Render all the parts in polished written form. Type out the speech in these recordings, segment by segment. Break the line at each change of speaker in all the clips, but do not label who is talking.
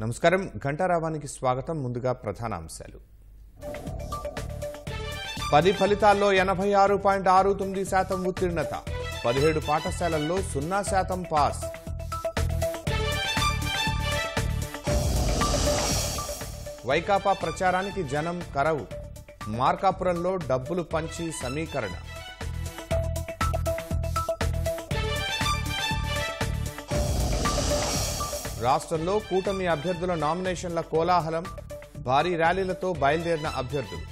నమస్కారం ఘంటారావానికి స్వాగతం. ముందుగా ప్రధానాంశాలు. 10 ఫలితాల్లో 86.69% ఉత్తీర్ణత. 17 పాఠశాలల్లో 0% పాస్. వైకాపా ప్రచారానికి జనం కరవు. మార్కాపురంలో డబ్బులు పంచి సమీకరణ. రాష్ట్రంలో కూటమి అభ్యర్థుల నామినేషన్ల కోలాహలం. భారీ ర్యాలీలతో బయలుదేరిన అభ్యర్థులు.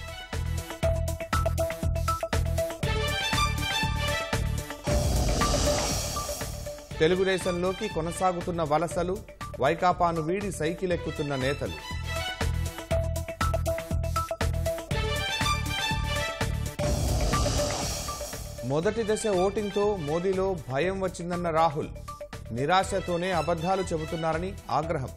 తెలుగుదేశంలోకి కొనసాగుతున్న వలసలు. వైకాపాను వీడి సైకిల్ ఎక్కుతున్న నేతలు. మొదటి దశ ఓటింగ్తో మోదీలో భయం వచ్చిందన్న రాహుల్. నిరాశతోనే అబద్ధాలు చెబుతున్నారని ఆగ్రహం.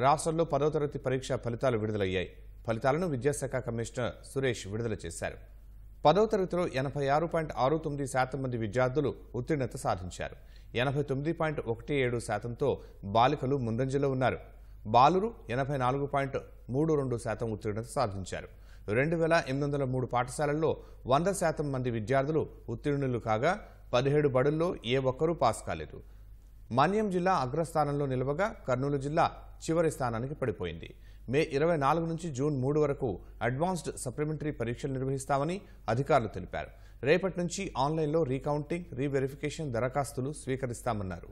రాష్ట్రంలో 10వ తరగతి పరీక్ష ఫలితాలు విడుదలయ్యాయి. ఫలితాలను విద్యాశాఖ కమిషనర్ సురేష్ విడుదల చేశారు. 10వ తరగతిలో 86.69% మంది విద్యార్థులు ఉత్తీర్ణత సాధించారు. 89.17%తో బాలికలు ముందంజలో ఉన్నారు. బాలురు 84.32% ఉత్తీర్ణత సాధించారు. 2803 పాఠశాలల్లో 100% మంది విద్యార్థులు ఉత్తీర్ణులు కాగా 17 బడుల్లో ఏ ఒక్కరూ పాస్ కాలేదు. మన్యం జిల్లా అగ్రస్థానంలో నిలవగా కర్నూలు జిల్లా చివరి స్థానానికి పడిపోయింది. మే 24 నుంచి జూన్ 3 వరకు అడ్వాన్స్డ్ సప్లిమెంటరీ పరీక్షలు నిర్వహిస్తామని అధికారులు తెలిపారు. రేపటి నుంచి ఆన్లైన్లో రీకౌంటింగ్, రీవెరిఫికేషన్ దరఖాస్తులు స్వీకరిస్తామన్నారు.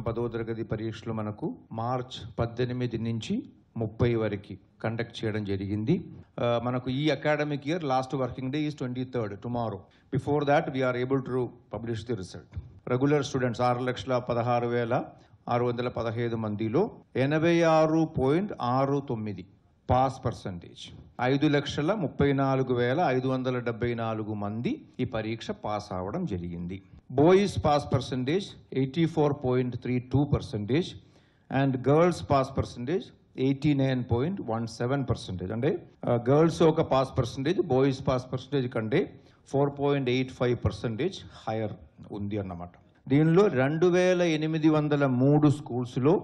10వ తరగతి పరీక్షలు మనకు మార్చ్ 18 నుంచి 30 వరకు కండక్ట్ చేయడం జరిగింది. మనకు ఈ academic year last working day is 23rd tomorrow. Before that we are able to publish the result. Regular students 6,16,615 మందిలో 86.69 పాస్ పర్సంటేజ్. 5,34,574 మంది ఈ పరీక్ష పాస్ అవడం జరిగింది. Boys pass percentage 84.32% and girls pass percentage 89.17%. అంటే గర్ల్స్ ఒక pass percentage boys pass percentage కంటే 4.85% hire ఉంది అన్నమాట. దీనిలో 2,803 స్కూల్స్లో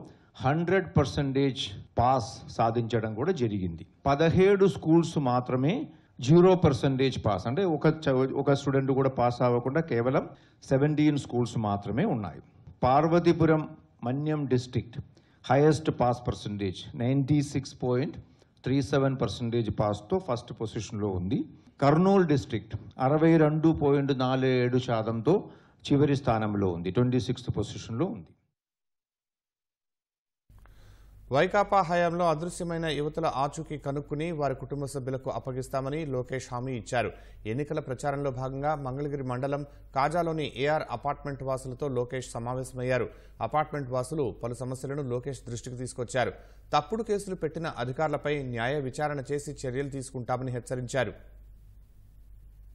100% పాస్ సాధించడం కూడా జరిగింది. 17 స్కూల్స్ మాత్రమే 0% పాస్, అంటే ఒక స్టూడెంట్ కూడా పాస్ అవ్వకుండా కేవలం 17 స్కూల్స్ మాత్రమే ఉన్నాయి. Parvathipuram Manyam district highest pass percentage 96.37% పాస్తో ఫస్ట్ పొజిషన్లో ఉంది. కర్నూలు డిస్ట్రిక్ట్ 62.47%తో చివరి స్థానంలో ఉంది, 26th పొజిషన్లో ఉంది.
వైకాపా హయాంలో అదృశ్యమైన యువతుల ఆచూకీ కనుక్కుని వారి కుటుంబ సభ్యులకు అప్పగిస్తామని లోకేష్ హామీ ఇచ్చారు. ఎన్నికల ప్రచారంలో భాగంగా మంగళగిరి మండలం కాజాలోని ఏఆర్ అపార్ట్మెంట్ వాసులతో లోకేష్ సమావేశమయ్యారు. అపార్ట్మెంట్ వాసులు పలు సమస్యలను లోకేష్ దృష్టికి తీసుకొచ్చారు. తప్పుడు కేసులు పెట్టిన అధికారులపై న్యాయ విచారణ చేసి చర్యలు తీసుకుంటామని హెచ్చరించారు.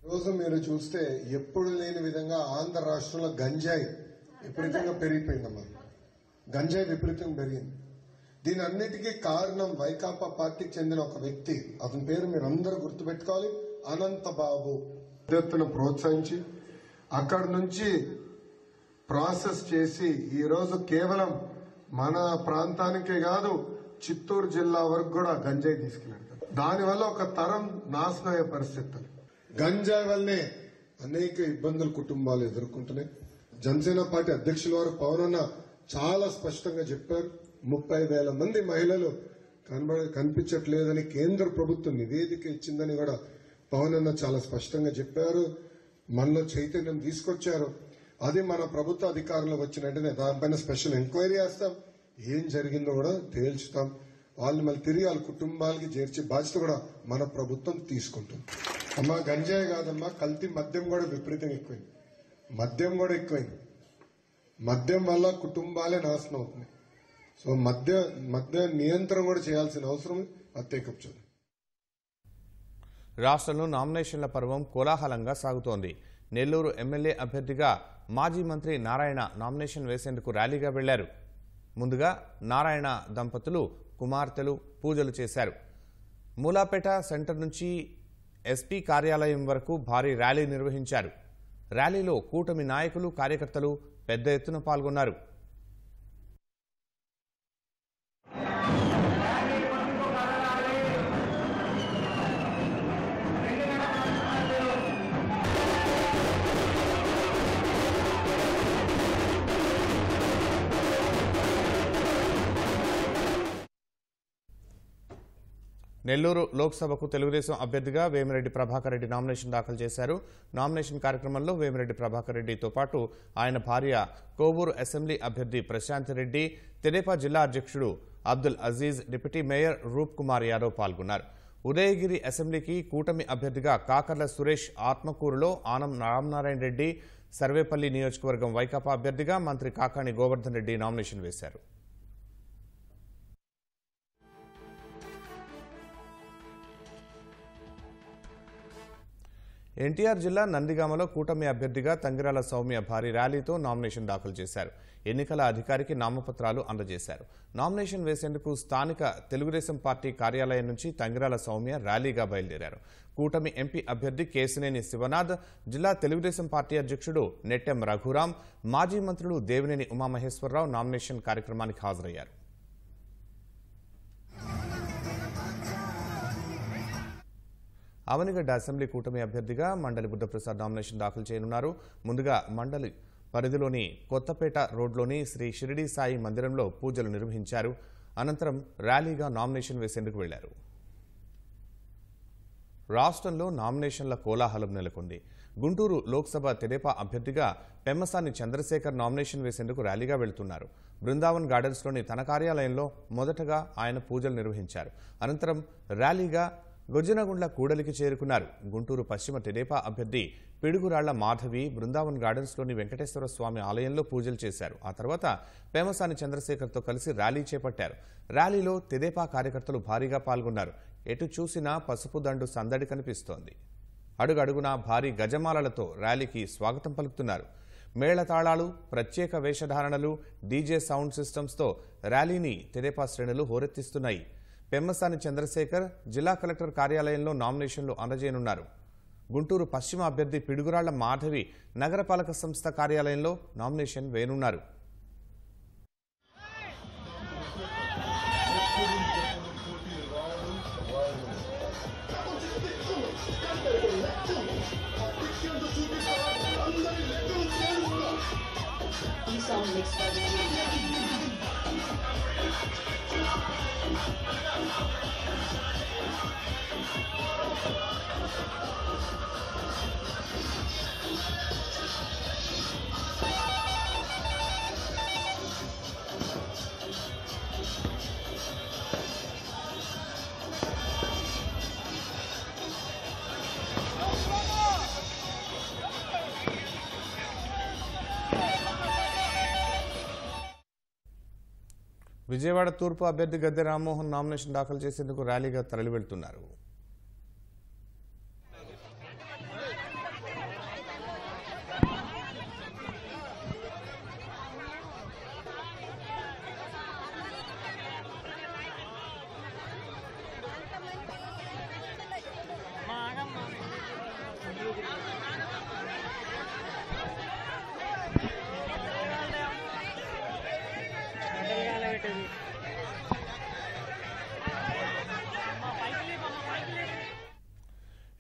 రోజు మీరు చూస్తే ఎప్పుడు లేని విధంగా ఆంధ్ర రాష్ట్రంలో గంజాయి విపరీతంగా పెరిగిపోయిందమ్మా. గంజాయి విపరీతంగా పెరిగింది. దీని అన్నిటికీ కారణం వైకాపా పార్టీకి చెందిన ఒక వ్యక్తి. అతని పేరు మీరు అందరూ గుర్తుపెట్టుకోవాలి, అనంతబాబు. ఎత్తున ప్రోత్సహించి అక్కడి నుంచి ప్రాసెస్ చేసి ఈరోజు కేవలం మన ప్రాంతానికే కాదు చిత్తూరు జిల్లా వరకు కూడా గంజాయి తీసుకెళ్ళాడు. దానివల్ల ఒక తరం నాశనం అయ్యే పరిస్థితులు. గంజాయి వల్లనే అనేక ఇబ్బందులు కుటుంబాలు ఎదుర్కొంటున్నాయి. జనసేన పార్టీ అధ్యక్షుల వారు పవన్ అన్న చాలా స్పష్టంగా చెప్పారు. 30,000 మంది మహిళలు కనిపించట్లేదని కేంద్ర ప్రభుత్వం నివేదిక ఇచ్చిందని కూడా పవన్ అన్న చాలా స్పష్టంగా చెప్పారు. మనలో చైతన్యం తీసుకొచ్చారు. అది మన ప్రభుత్వ అధికారంలో వచ్చిన వెంటనే దానిపైన స్పెషల్ ఎంక్వైరీ చేస్తాం. ఏం జరిగిందో కూడా తేల్చుతాం. వాళ్ళు మళ్ళీ తిరిగి వాళ్ళ కుటుంబాలకి చేర్చే బాధ్యత కూడా మన ప్రభుత్వం తీసుకుంటుంది. అమ్మా గంజాయి కాదమ్మా, కల్తీ మద్యం కూడా విపరీతంగా ఎక్కువైంది. మద్యం వల్ల కుటుంబాలే నాశనం అవుతున్నాయి. సో మద్య నియంత్రణ కూడా చేయాల్సిన అవసరం ప్రత్యేకించదు.
రాష్ట్రంలో నామినేషన్ల పర్వం కోలాహలంగా సాగుతోంది. నెల్లూరు ఎమ్మెల్యే అభ్యర్థిగా మాజీ మంత్రి నారాయణ నామినేషన్ వేసేందుకు ర్యాలీగా వెళ్లారు. ముందుగా నారాయణ దంపతులు కుమార్తెలు పూజలు చేశారు. మూలాపేట సెంటర్ నుంచి ఎస్పీ కార్యాలయం వరకు భారీ ర్యాలీ నిర్వహించారు. ర్యాలీలో కూటమి నాయకులు కార్యకర్తలు పెద్ద ఎత్తున పాల్గొన్నారు. నెల్లూరు లోక్సభకు తెలుగుదేశం అభ్యర్థిగా వేమిరెడ్డి ప్రభాకర్ రెడ్డి నామినేషన్ దాఖలు చేశారు. నామినేషన్ కార్యక్రమంలో వేమిరెడ్డి ప్రభాకర్ రెడ్డితో పాటు ఆయన భార్య కోవూరు అసెంబ్లీ అభ్యర్థి ప్రశాంత్ రెడ్డి, తెదేపా జిల్లా అధ్యక్షుడు అబ్దుల్ అజీజ్, డిప్యూటీ మేయర్ రూప్ కుమార్ యాదవ్ పాల్గొన్నారు. ఉదయగిరి అసెంబ్లీకి కూటమి అభ్యర్థిగా కాకర్ల సురేష్, ఆత్మకూరులో ఆనం రామనారాయణ రెడ్డి, సర్వేపల్లి నియోజకవర్గం వైకాపా అభ్యర్థిగా మంత్రి కాకాణి గోవర్ధన్ రెడ్డి నామినేషన్ వేశారు. ఎన్టీఆర్ జిల్లా నందిగామలో కూటమి అభ్యర్థిగా తంగిరాల సౌమ్య భారీ ర్యాలీతో నామినేషన్ దాఖలు చేశారు. ఎన్నికల అధికారికి నామపత్రాలు అందజేశారు. నామినేషన్ వేసేందుకు స్థానిక తెలుగుదేశం పార్టీ కార్యాలయం నుంచి తంగిరాల సౌమ్య ర్యాలీగా బయలుదేరారు. కూటమి ఎంపీ అభ్యర్థి కేశినేని శివనాథ్, జిల్లా తెలుగుదేశం పార్టీ అధ్యక్షుడు నెట్టెం రఘురాం, మాజీ మంత్రులు దేవినేని ఉమామహేశ్వరరావు నామినేషన్ కార్యక్రమానికి హాజరయ్యారు. అవనిగడ్డ అసెంబ్లీ కూటమి అభ్యర్థిగా మండలి బుద్ధప్రసాద్ నామినేషన్ దాఖలు చేయనున్నారు. ముందుగా మండలి పరిధిలోని కొత్తపేట రోడ్లోని శ్రీ షిరిడి సాయి మందిరంలో పూజలు నిర్వహించారు. అనంతరం ర్యాలీగా నామినేషన్ వేసేందుకు వెళ్లారు. రాష్ట్రంలో నామినేషన్ల కోలాహలం నెలకొంది. గుంటూరు లోక్సభ తెదేపా అభ్యర్థిగా పెమ్మసాని చంద్రశేఖర్ నామినేషన్ వేసేందుకు ర్యాలీగా వెళ్తున్నారు. బృందావన్ గార్డెన్స్లోని తన కార్యాలయంలో మొదటగా ఆయన పూజలు నిర్వహించారు. అనంతరం ర్యాలీగా గొజ్జనగుండ్ల కూడలికి చేరుకున్నారు. గుంటూరు పశ్చిమ తెదేపా అభ్యర్థి పిడుగురాళ్ల మాధవి బృందావన్ గార్డెన్స్లోని వెంకటేశ్వర స్వామి ఆలయంలో పూజలు చేశారు. ఆ తర్వాత పెమ్మసాని చంద్రశేఖర్తో కలిసి ర్యాలీ చేపట్టారు. ర్యాలీలో తెదేపా కార్యకర్తలు భారీగా పాల్గొన్నారు. ఎటు చూసినా పసుపు దండు సందడి కనిపిస్తోంది. అడుగడుగునా భారీ గజమాలలతో ర్యాలీకి స్వాగతం పలుకుతున్నారు. మేళతాళాలు, ప్రత్యేక వేషధారణలు, డీజే సౌండ్ సిస్టమ్స్తో ర్యాలీని తెదేపా శ్రేణులు హోరెత్తిస్తున్నాయి. పెమ్మసాని చంద్రశేఖర్ జిల్లా కలెక్టర్ కార్యాలయంలో నామినేషన్లు అందజేయనున్నారు. గుంటూరు పశ్చిమ అభ్యర్థి పిడుగురాళ్ల మాధవి నగరపాలక సంస్థ కార్యాలయంలో నామినేషన్ వేయనున్నారు. విజయవాడ తూర్పు అభ్యర్థి గద్దె రామ్మోహన్ నామినేషన్ దాఖలు చేసేందుకు ర్యాలీగా తరలి వెళ్తున్నారు.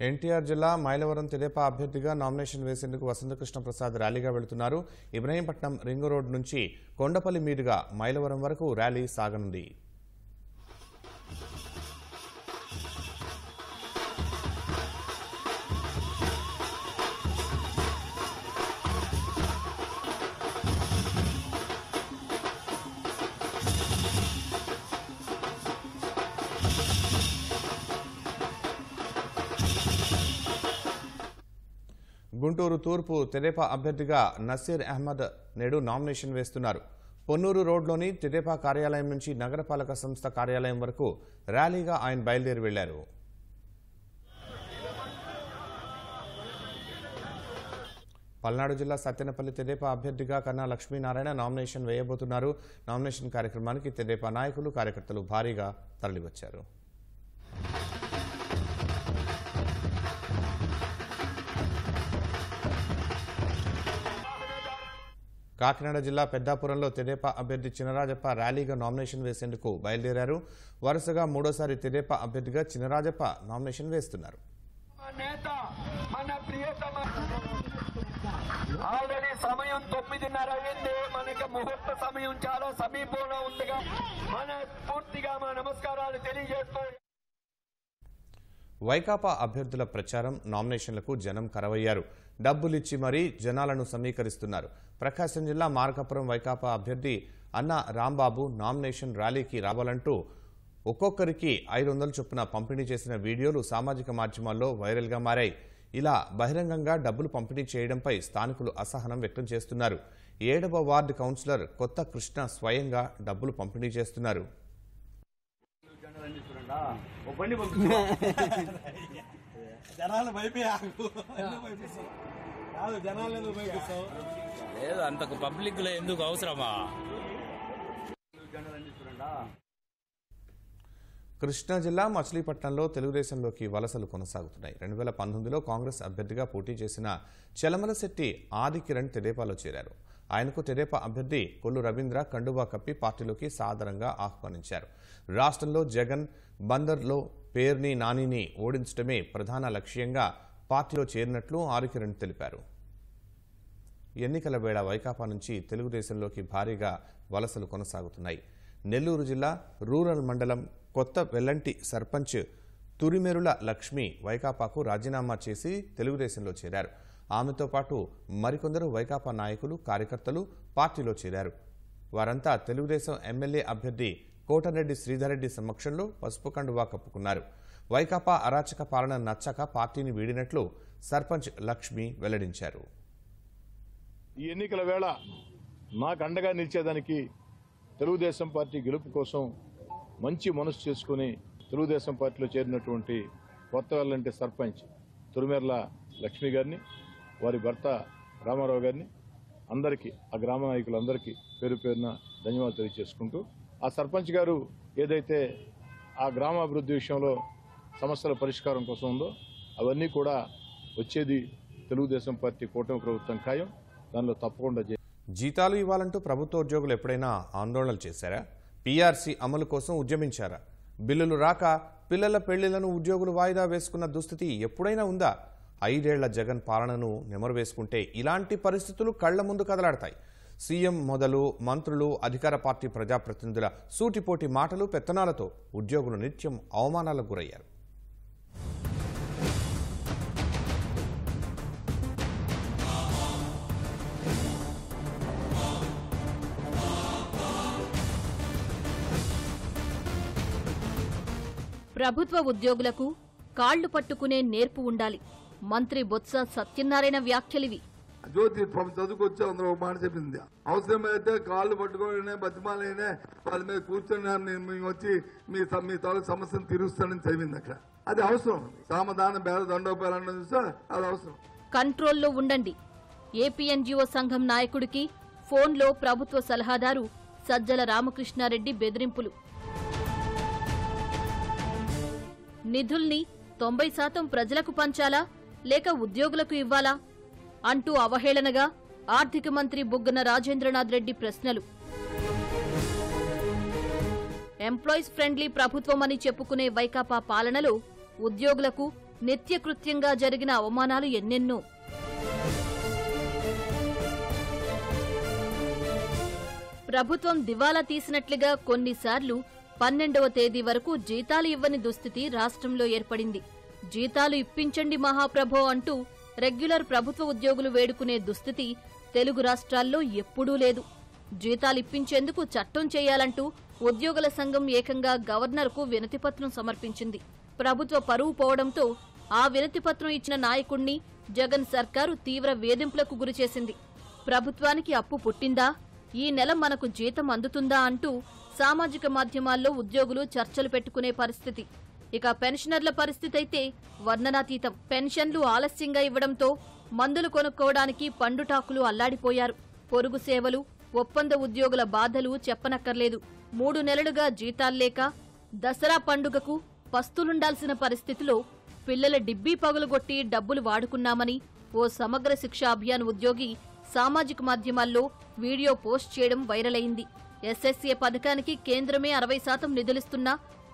ఎన్టీఆర్ జిల్లా మైలవరం తెదేపా అభ్యర్థిగా నామినేషన్ వేసేందుకు వసంతకృష్ణ ప్రసాద్ ర్యాలీగా వెళుతున్నారు. ఇబ్రహీంపట్నం రింగ్ రోడ్ నుంచి కొండపల్లి మీదుగా మైలవరం వరకు ర్యాలీ సాగనుంది. గుంటూరు తూర్పు తెదేపా అభ్యర్థిగా నసీర్ అహ్మద్ నేడు నామినేషన్ వేస్తున్నారు. పొన్నూరు రోడ్లోని తెదేపా కార్యాలయం నుంచి నగరపాలక సంస్థ కార్యాలయం వరకు ర్యాలీగా ఆయన బయలుదేరి వెళ్లారు. పల్నాడు జిల్లా సత్తెనపల్లి తెదేపా అభ్యర్థిగా కన్నా లక్ష్మీనారాయణ నామినేషన్ వేయబోతున్నారు. నామినేషన్ కార్యక్రమానికి తెదేపా నాయకులు, కార్యకర్తలు భారీగా తరలివచ్చారు. కాకినాడ జిల్లా పెద్దాపురంలో తెదేపా అభ్యర్థి చినరాజప్ప ర్యాలీగా నామినేషన్ వేసేందుకు బయలుదేరారు. వరుసగా మూడోసారి తెదేపా అభ్యర్థిగా చినరాజప్ప నామినేషన్ వేస్తున్నారు.
ఆల్రెడీ సమయం 9:30 అయింది. మనకి ముహూర్త సమయం చాలా సమీపంలో ఉందిగా పూర్తిగా మా నమస్కారాలు తెలియజేస్తూ
వైకాపా అభ్యర్థుల ప్రచారం నామినేషన్లకు జనం కరవయ్యారు. డబ్బులిచ్చి మరీ జనాలను సమీకరిస్తున్నారు. ప్రకాశం జిల్లా మార్కాపురం వైకాపా అభ్యర్థి అన్న రాంబాబు నామినేషన్ ర్యాలీకి రావాలంటూ ఒక్కొక్కరికి 500 చొప్పున పంపిణీ చేసిన వీడియోలు సామాజిక మాధ్యమాల్లో వైరల్గా మారాయి. ఇలా బహిరంగంగా డబ్బులు పంపిణీ చేయడంపై స్థానికులు అసహనం వ్యక్తం చేస్తున్నారు. 7వ వార్డు కౌన్సిలర్ కొత్త కృష్ణ స్వయంగా డబ్బులు పంపిణీ చేస్తున్నారు.
లేదు అంతకు పబ్లిక్ లో ఎందుకు అవసరమా?
కృష్ణా జిల్లా మచిలీపట్నంలో తెలుగుదేశంలోకి వలసలు కొనసాగుతున్నాయి. 2019లో కాంగ్రెస్ అభ్యర్థిగా పోటీ చేసిన చలమలశెట్టి ఆదికిరణ్ తెదేపాలో చేరారు. ఆయనకు తెదేపా అభ్యర్థి కొల్లు రవీంద్ర కండువా కప్పి పార్టీలోకి సాదరంగా ఆహ్వానించారు. రాష్ట్రంలో జగన్ బందర్లో పేర్ని నానిని ఓడించడమే ప్రధాన లక్ష్యంగా పార్టీలో చేరినట్లు ఆదికిరణ్ తెలిపారు. ఎన్నికల వేళ వైకాపా నుంచి తెలుగుదేశంలోకి భారీగా వలసలు కొనసాగుతున్నాయి. నెల్లూరు జిల్లా రూరల్ మండలం కొత్త వెల్లంటి సర్పంచ్ తురిమెరుల లక్ష్మి వైకాపాకు రాజీనామా చేసి తెలుగుదేశంలో చేరారు. ఆమెతో పాటు మరికొందరు వైకాపా నాయకులు కార్యకర్తలు పార్టీలో చేరారు. వారంతా తెలుగుదేశం ఎమ్మెల్యే అభ్యర్థి కోటరెడ్డి శ్రీధర్రెడ్డి సమక్షంలో పసుపు కండువా కప్పుకున్నారు. వైకాపా అరాచక పాలన నచ్చక పార్టీని వీడినట్లు సర్పంచ్ లక్ష్మి వెల్లడించారు.
ఈ ఎన్నికల వేళ నాకు అండగా నిలిచేదానికి తెలుగుదేశం పార్టీ గెలుపు కోసం మంచి మనసు చేసుకుని తెలుగుదేశం పార్టీలో చేరినటువంటి కొత్త వెల్లంటి సర్పంచ్ తురిమెర్ల లక్ష్మి గారిని, వారి భర్త రామారావు గారిని, అందరికీ ఆ గ్రామ నాయకులందరికీ పేరు పేరున ధన్యవాదాలు తెలియజేసుకుంటూ, ఆ సర్పంచ్ గారు ఏదైతే ఆ గ్రామాభివృద్ధి విషయంలో సమస్యల పరిష్కారం కోసం ఉందో అవన్నీ కూడా వచ్చేది తెలుగుదేశం పార్టీ కూటమి ప్రభుత్వం ఖాయం. దానిలో తప్పకుండా
జీతాలు ఇవ్వాలంటూ ప్రభుత్వ ఉద్యోగులు ఎప్పుడైనా ఆందోళనలు చేశారా? పీఆర్సీ అమలు కోసం ఉద్యమించారా? బిల్లులు రాక పిల్లల పెళ్లిళ్లను ఉద్యోగులు వాయిదా వేసుకున్న దుస్థితి ఎప్పుడైనా ఉందా? 5 ఏళ్ల జగన్ పాలనను నెమరు వేసుకుంటే ఇలాంటి పరిస్థితులు కళ్ల ముందు కదలాడతాయి. సీఎం మొదలు మంత్రులు, అధికార పార్టీ ప్రజాప్రతినిధుల సూటిపోటి మాటలు, పెత్తనాలతో ఉద్యోగులు నిత్యం అవమానాలకు గురయ్యారు.
ప్రభుత్వ ఉద్యోగులకు కాళ్లు పట్టుకునే నేర్పు ఉండాలి. మంత్రి బొత్స సత్యనారాయణ వ్యాఖ్యలివి.
జ్యోతి చదువుకొచ్చి అందరూ ఒక మాట చెప్పింది, అవసరమైతే కాళ్ళు పట్టుకోనే బతిమాలనే వాళ్ళ మీద కూర్చొని మేము వచ్చి మీ తాలూకు సమస్యను తీరుస్తానని చెప్పింది. అక్కడ అది అవసరం. సామధాన భేద దండోపాలన్న చూసా అది అవసరం.
కంట్రోల్లో ఉండండి. ఏపీఎన్జీఓ సంఘం నాయకుడికి ఫోన్లో ప్రభుత్వ సలహాదారు సజ్జల రామకృష్ణారెడ్డి బెదిరింపులు. నిధుల్ని 90% ప్రజలకు పంచాలా లేక ఉద్యోగులకు ఇవ్వాలా అంటూ అవహేళనగా ఆర్థిక మంత్రి బుగ్గన రాజేంద్రనాథ్ రెడ్డి ప్రశ్నలు. ఎంప్లాయీస్ ఫ్రెండ్లీ ప్రభుత్వమని చెప్పుకునే వైకాపా పాలనలో ఉద్యోగులకు నిత్యకృత్యంగా జరిగిన అవమానాలు ఎన్నెన్నో. ప్రభుత్వం దివాలా తీసినట్లుగా కొన్నిసార్లు 12వ తేదీ వరకు జీతాలు ఇవ్వని దుస్థితి రాష్ట్రంలో ఏర్పడింది. జీతాలు ఇప్పించండి మహాప్రభో అంటూ రెగ్యులర్ ప్రభుత్వ ఉద్యోగులు వేడుకునే దుస్థితి తెలుగు రాష్ట్రాల్లో ఎప్పుడూ లేదు. జీతాలు ఇప్పించేందుకు చట్టం చేయాలంటూ ఉద్యోగుల సంఘం ఏకంగా గవర్నర్కు వినతిపత్రం సమర్పించింది. ప్రభుత్వ పరువు పోవడంతో ఆ వినతిపత్రం ఇచ్చిన నాయకుణ్ణి జగన్ సర్కారు తీవ్ర వేధింపులకు గురిచేసింది. ప్రభుత్వానికి అప్పు పుట్టిందా, ఈ నెల మనకు జీతం అందుతుందా అంటూ సామాజిక మాధ్యమాల్లో ఉద్యోగులు చర్చలు పెట్టుకునే పరిస్థితి. ఇక పెన్షనర్ల పరిస్థితి అయితే వర్ణనాతీతం. పెన్షన్లు ఆలస్యంగా ఇవ్వడంతో మందులు కొనుక్కోవడానికి పండుటాకులు అల్లాడిపోయారు. పొరుగు సేవలు, ఒప్పంద ఉద్యోగుల బాధలు చెప్పనక్కర్లేదు. 3 నెలలుగా జీతాల్లేక దసరా పండుగకు పస్తులుండాల్సిన పరిస్థితిలో పిల్లల డిబ్బీ పగులుగొట్టి డబ్బులు వాడుకున్నామని ఓ సమగ్ర శిక్ష అభియాన్ ఉద్యోగి సామాజిక మాధ్యమాల్లో వీడియో పోస్ట్ చేయడం వైరల్ అయింది. SSA పథకానికి కేంద్రమే 60% నిధులిస్తున్నా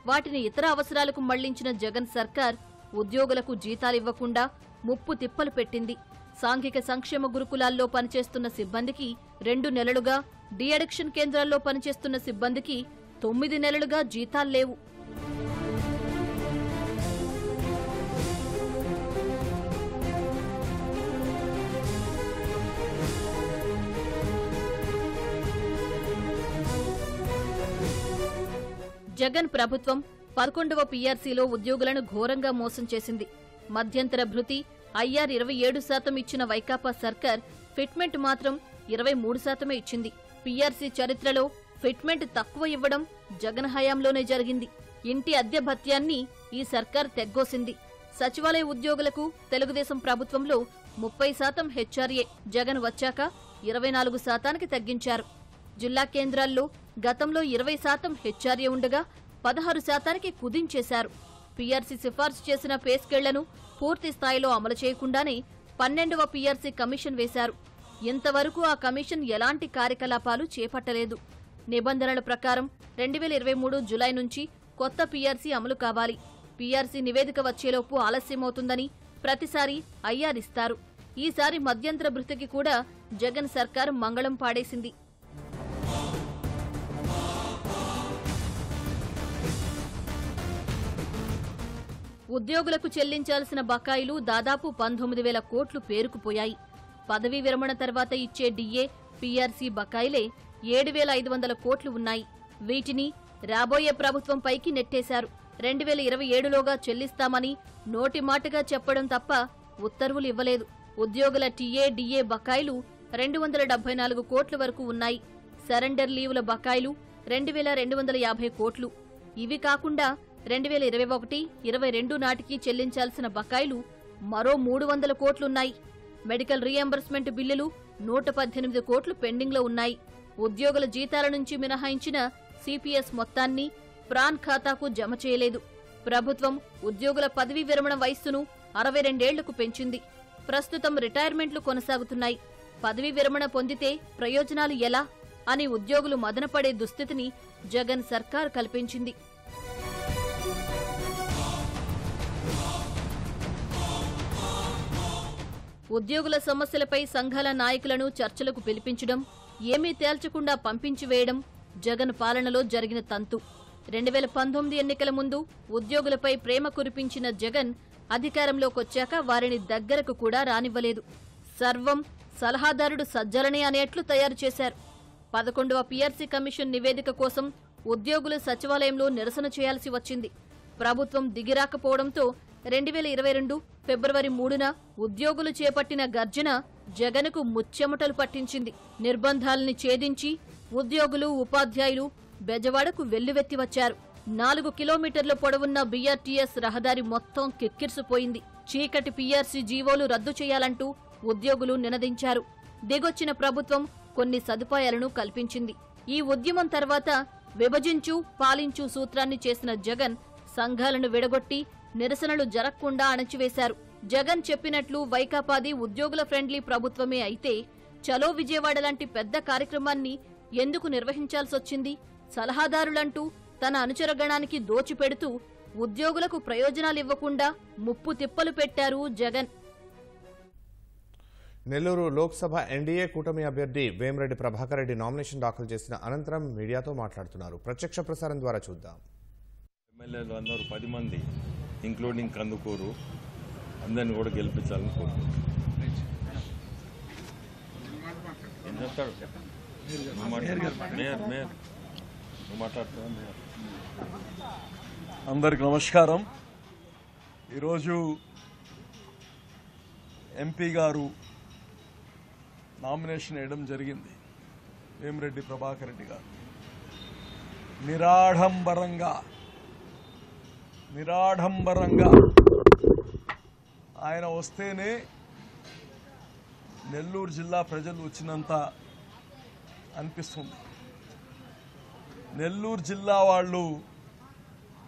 వాటిని ఇతర అవసరాలకు మళ్లించిన జగన్ సర్కార్ ఉద్యోగులకు జీతాలివ్వకుండా ముప్పు తిప్పలు పెట్టింది. సాంఘిక సంక్షేమ గురుకులాల్లో పనిచేస్తున్న సిబ్బందికి 2 నెలలుగా, డీ అడిక్షన్ కేంద్రాల్లో పనిచేస్తున్న సిబ్బందికి 9 నెలలుగా జీతాల్లేవు. జగన్ ప్రభుత్వం 11వ PRCలో ఉద్యోగులను ఘోరంగా మోసం చేసింది. మధ్యంతర భృతి IR 27% ఇచ్చిన వైకాపా సర్కార్ ఫిట్మెంట్ మాత్రం 23% ఇచ్చింది. PRC చరిత్రలో ఫిట్మెంట్ తక్కువ ఇవ్వడం జగన్ హయాంలోనే జరిగింది. ఇంటి అద్దె భత్యాన్ని ఈ సర్కార్ తెగ్గోసింది. సచివాలయ ఉద్యోగులకు తెలుగుదేశం ప్రభుత్వంలో 30% HRA, జగన్ వచ్చాక 24%కి తగ్గించారు. జిల్లా కేంద్రాల్లో గతంలో 20% HRA ఉండగా 16%కి కుదించేశారు. PRC సిఫార్సు చేసిన పే స్కేళ్లను పూర్తి స్థాయిలో అమలు చేయకుండానే 12వ PRC కమిషన్ వేశారు. ఇంతవరకు ఆ కమిషన్ ఎలాంటి కార్యకలాపాలు చేపట్టలేదు. నిబంధనల ప్రకారం 2023 జులై నుంచి కొత్త PRC అమలు కావాలి. PRC నివేదిక వచ్చేలోపు ఆలస్యమవుతుందని ప్రతిసారి IR ఇస్తారు. ఈసారి మధ్యంతర భృతికి కూడా జగన్ సర్కార్ మంగళం పాడేసింది. ఉద్యోగులకు చెల్లించాల్సిన బకాయిలు దాదాపు 19,000 కోట్లు పేరుకుపోయాయి. పదవీ విరమణ తర్వాత ఇచ్చే DA, PRC బకాయిలే 7,500 కోట్లు ఉన్నాయి. వీటిని రాబోయే ప్రభుత్వంపైకి నెట్టేశారు. 2027లోగా చెల్లిస్తామని నోటి మాటగా చెప్పడం తప్ప ఉత్తర్వులు ఇవ్వలేదు. ఉద్యోగుల TA, DA బకాయిలు 274 కోట్ల వరకు ఉన్నాయి. సరెండర్ లీవుల బకాయిలు 2,250 కోట్లు. ఇవి కాకుండా 2021-22 నాటికి చెల్లించాల్సిన బకాయిలు మరో 300 కోట్లున్నాయి. మెడికల్ రీఎంబర్స్మెంట్ బిల్లులు 118 కోట్లు పెండింగ్లో ఉన్నాయి. ఉద్యోగుల జీతాల నుంచి మినహాయించిన CPS మొత్తాన్ని ప్రాన్ ఖాతాకు జమ చేయలేదు. ప్రభుత్వం ఉద్యోగుల పదవీ విరమణ వయస్సును 62 ఏళ్లకు పెంచింది. ప్రస్తుతం రిటైర్మెంట్లు కొనసాగుతున్నాయి. పదవీ విరమణ పొందితే ప్రయోజనాలు ఎలా అని ఉద్యోగులు మదనపడే దుస్థితిని జగన్ సర్కార్ కల్పించింది. ఉద్యోగుల సమస్యలపై సంఘాల నాయకులను చర్చలకు పిలిపించడం, ఏమీ తేల్చకుండా పంపించివేయడం జగన్ పాలనలో జరిగిన తంతు. 2019 ఎన్నికల ముందు ఉద్యోగులపై ప్రేమ కురిపించిన జగన్ అధికారంలోకొచ్చాక వారిని దగ్గరకు కూడా రానివ్వలేదు. సర్వం సలహాదారుడు సజ్జలనే అనేట్లు తయారు చేశారు. 11వ PRC కమిషన్ నివేదిక కోసం ఉద్యోగులు సచివాలయంలో నిరసన చేయాల్సి వచ్చింది. ప్రభుత్వం దిగిరాకపోవడంతో 2022 ఫిబ్రవరి 3న ఉద్యోగులు చేపట్టిన గర్జన జగన్కు ముచ్చెమటలు పట్టించింది. నిర్బంధాల్ని ఛేదించి ఉద్యోగులు, ఉపాధ్యాయులు బెజవాడకు వెల్లువెత్తి వచ్చారు. 4 కిలోమీటర్ల పొడవున్న BRTS రహదారి మొత్తం కిక్కిరిసిపోయింది. చీకటి PRC జీవోలు రద్దు చేయాలంటూ ఉద్యోగులు నినదించారు. దిగొచ్చిన ప్రభుత్వం కొన్ని సదుపాయాలను కల్పించింది. ఈ ఉద్యమం తర్వాత విభజించు, పాలించు సూత్రాన్ని చేసిన జగన్ సంఘాలను విడగొట్టి నిరసనలు జరగకుండా అణచివేశారు. జగన్ చెప్పినట్లు వైకాపాది ఉద్యోగుల ఫ్రెండ్లీ ప్రభుత్వమే అయితే చలో విజయవాడ లాంటి పెద్ద కార్యక్రమాన్ని ఎందుకు నిర్వహించాల్సొచ్చింది? సలహాదారులంటూ తన అనుచరగణానికి దోచిపెడుతూ ఉద్యోగులకు ప్రయోజనాలివ్వకుండా ముప్పు తిప్పలు పెట్టారు జగన్.
నెల్లూరు లోక్సభ NDA కూటమి అభ్యర్థి వేమిరెడ్డి ప్రభాకర్ రెడ్డి నామినేషన్ దాఖలు చేసిన అనంతరం మీడియాతో మాట్లాడుతున్నారు. ప్రత్యక్ష ప్రసారం ద్వారా చూద్దాం.
ఎమ్మెల్యేలు అందరూ 10 మంది ఇంక్లూడింగ్ కందుకూరు అందరిని కూడా గెలిపించాలని కోరుకుంటున్నాను. ఏం చెప్తాడు
అందరికి నమస్కారం. ఈరోజు ఎంపీ గారు నామినేషన్ వేయడం జరిగింది. వేమిరెడ్డి ప్రభాకర్ రెడ్డి గారు నిరాడంబరంగా ఆయన వస్తేనే నెల్లూరు జిల్లా ప్రజలు వచ్చినంత అనిపిస్తుంది. నెల్లూరు జిల్లా వాళ్ళు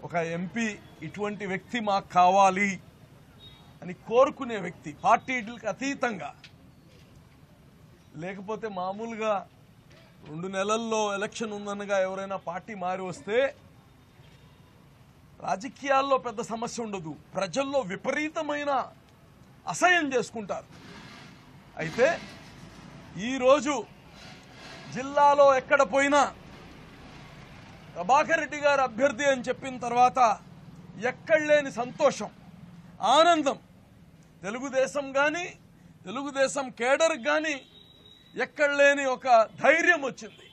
ఒక ఎంపీ ఇటువంటి వ్యక్తి మాకు కావాలి అని కోరుకునే వ్యక్తి, పార్టీలకు అతీతంగా లేకపోతే మామూలుగా 2 నెలల్లో ఎలక్షన్ ఉందనగా ఎవరైనా పార్టీ మారి వస్తే రాజకీయాల్లో పెద్ద సమస్య ఉండదు, ప్రజల్లో విపరీతమైన అసహ్యం చేసుకుంటారు. అయితే ఈరోజు జిల్లాలో ఎక్కడ పోయినా ప్రభాకర్ రెడ్డి గారు అభ్యర్థి అని చెప్పిన తర్వాత ఎక్కడ లేని సంతోషం, ఆనందం తెలుగుదేశం కానీ తెలుగుదేశం కేడర్కి కానీ ఎక్కడ లేని ఒక ధైర్యం వచ్చింది.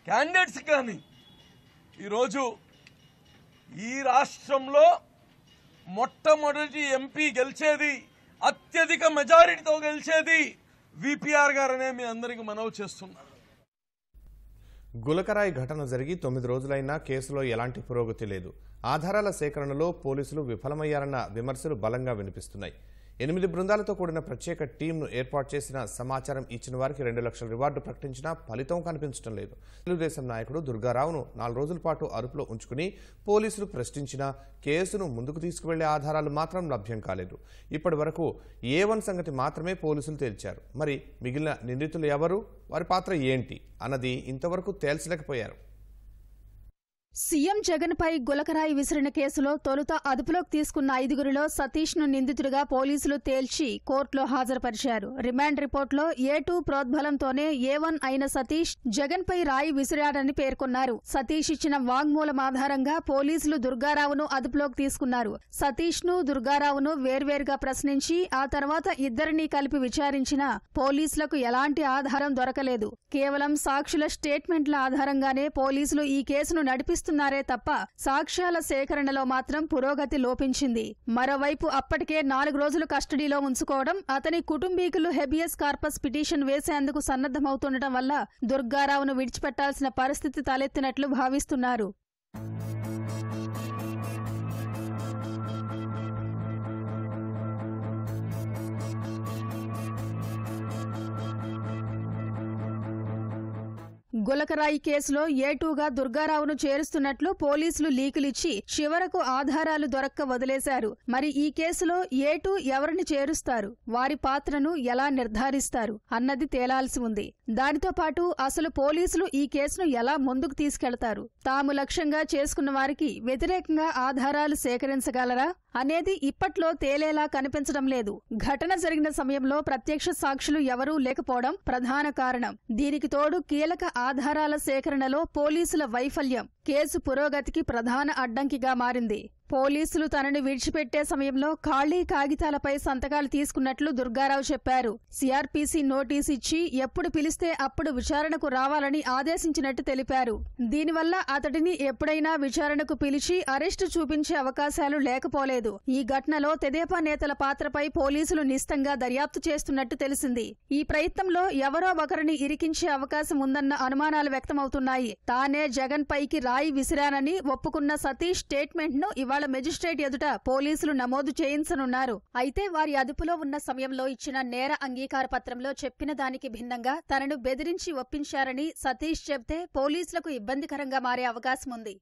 క్యాండిడేట్స్ కానీ ఈరోజు ఈ రాష్ట్రంలో మొట్టమొదటి ఎంపీ గెలిచేది, అత్యధిక మెజారిటీతో గెలిచేది విపిఆర్ గారనే మీ అందరికీ మనవి చేస్తున్నారు.
గులకరాయి ఘటన జరిగి 9 రోజులైనా కేసులో ఎలాంటి పురోగతి లేదు. ఆధారాల సేకరణలో పోలీసులు విఫలమయ్యారన్న విమర్శలు బలంగా వినిపిస్తున్నాయి. 8 బృందాలతో కూడిన ప్రత్యేక టీంను ఏర్పాటు చేసిన సమాచారం ఇచ్చిన వారికి 2 లక్షల రివార్డు ప్రకటించినా ఫలితం కనిపించడం లేదు. తెలుగుదేశం నాయకుడు దుర్గారావును 4 రోజుల పాటు అదుపులో ఉంచుకుని పోలీసులు ప్రశ్నించినా కేసును ముందుకు తీసుకువెళ్లే ఆధారాలు మాత్రం లభ్యం కాలేదు. ఇప్పటి వరకు A1 సంగతి మాత్రమే పోలీసులు తేల్చారు. మరి మిగిలిన నిందితులు ఎవరు, వారి పాత్ర ఏంటి అన్నది ఇంతవరకు తేల్చలేకపోయారు.
సీఎం జగన్ పై గులకరాయి విసిరిన కేసులో తొలుత అదుపులోకి తీసుకున్న 5గురిలో సతీష్ ను నిందితుడిగా పోలీసులు తేల్చి కోర్టులో హాజరుపరిచారు. రిమాండ్ రిపోర్టులో A2 ప్రోద్బలంతోనే A1 అయిన సతీష్ జగన్ పై రాయి విసిరాడని పేర్కొన్నారు. సతీష్ ఇచ్చిన వాంగ్మూలం ఆధారంగా పోలీసులు దుర్గారావును అదుపులోకి తీసుకున్నారు. సతీష్ ను దుర్గారావును వేర్వేరుగా ప్రశ్నించి ఆ తర్వాత ఇద్దరినీ కలిపి విచారించినా పోలీసులకు ఎలాంటి ఆధారం దొరకలేదు. కేవలం సాక్షుల స్టేట్మెంట్ల ఆధారంగానే పోలీసులు ఈ కేసును నడిపిస్తున్నారు తప్ప సాక్ష్యాల సేకరణలో మాత్రం పురోగతి లోపించింది. మరోవైపు అప్పటికే 4 రోజులు కస్టడీలో ఉంచుకోవడం, అతని కుటుంబీకులు హెబియస్ కార్పస్ పిటిషన్ వేసేందుకు సన్నద్ధమవుతుండటం వల్ల దుర్గారావును విడిచిపెట్టాల్సిన పరిస్థితి తలెత్తినట్లు భావిస్తున్నారు. గులకరాయి కేసులో A2గా దుర్గారావును చేరుస్తున్నట్లు పోలీసులు లీకులిచ్చి చివరకు ఆధారాలు దొరక్క వదిలేశారు. మరి ఈ కేసులో A2 ఎవరిని చేరుస్తారు, వారి పాత్రను ఎలా నిర్ధారిస్తారు అన్నది తేలాల్సి ఉంది. దానితో పాటు అసలు పోలీసులు ఈ కేసును ఎలా ముందుకు తీసుకెళ్తారు, తాము లక్ష్యంగా చేసుకున్న వారికి వ్యతిరేకంగా ఆధారాలు సేకరించగలరా అనేది ఇప్పట్లో తేలేలా కనిపించడం లేదు. ఘటన జరిగిన సమయంలో ప్రత్యక్ష సాక్షులు ఎవరూ లేకపోవడం ప్రధాన కారణం. దీనికి తోడు కీలక ఆధారాల సేకరణలో పోలీసుల వైఫల్యం కేసు పురోగతికి ప్రధాన అడ్డంకిగా మారింది. పోలీసులు తనని విడిచిపెట్టే సమయంలో ఖాళీ కాగితాలపై సంతకాలు తీసుకున్నట్లు దుర్గారావు చెప్పారు. సిఆర్పీసీ నోటీసు ఇచ్చి ఎప్పుడు పిలిస్తే అప్పుడు విచారణకు రావాలని ఆదేశించినట్టు తెలిపారు. దీనివల్ల అతడిని ఎప్పుడైనా విచారణకు పిలిచి అరెస్టు చూపించే అవకాశాలు లేకపోలేదు. ఈ ఘటనలో తెదేపా నేతల పాత్రపై పోలీసులు నిశితంగా దర్యాప్తు చేస్తున్నట్టు తెలిసింది. ఈ ప్రయత్నంలో ఎవరో ఒకరిని ఇరికించే అవకాశం ఉందన్న అనుమానాలు వ్యక్తమవుతున్నాయి. తానే జగన్ పైకి రాయి విసిరానని ఒప్పుకున్న సతీష్ స్టేట్మెంట్ ను ఇవాళ మెజిస్ట్రేట్ ఎదుట పోలీసులు నమోదు చేయించనున్నారు. అయితే వారి అదుపులో ఉన్న సమయంలో ఇచ్చిన నేర అంగీకార పత్రంలో చెప్పిన దానికి భిన్నంగా తనను బెదిరించి ఒప్పించారని సతీష్ చెబితే పోలీసులకు ఇబ్బందికరంగా మారే అవకాశం ఉంది.